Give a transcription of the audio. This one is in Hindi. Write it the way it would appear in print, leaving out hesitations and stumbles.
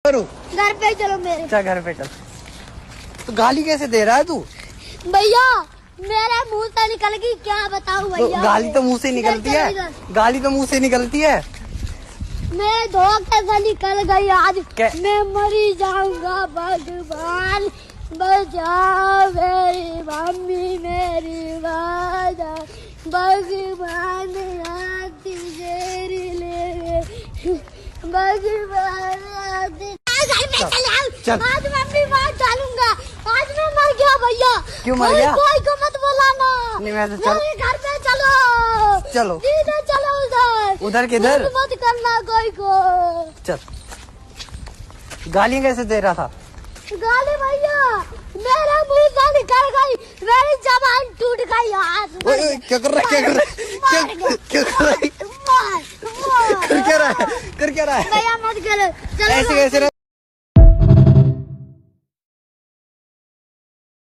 करूँ? घर पे चलो मेरे। अच्छा घर पे चल। तो गाली कैसे दे रहा है तू? भैया मेरे मुंह से निकल गई, क्या बताऊं भैया। तो गाली तो मुंह से निकलती है, गाली तो मुंह से निकलती है। मेरे धोखे से निकल गई आज। क्या? मैं मरी जाऊंगा, भगवान बचाओ मेरी मम्मी मेरी वादा, भगवान आती तेरी ले, भगवान आती। चल। आज मैं भी मार डालूंगा, आज मैं मर गया भैया। क्यों मर गया? कोई को मत बुलाना। नहीं मैं तो चल। मेरे घर पे चलो, चलो सीधे चलो उधर। उधर किधर? मत करना कोई को। चल। गाली कैसे दे रहा था? गाली भैया मेरा मुंह से निकल गई, मेरी जबान टूट गई आज। ओए क्या कर रहा है, क्या कर रहा है, क्या कर रहा है, मार कर क्या रहा है, कर क्या रहा है? भैया मत करो, चलो ऐसे कैसे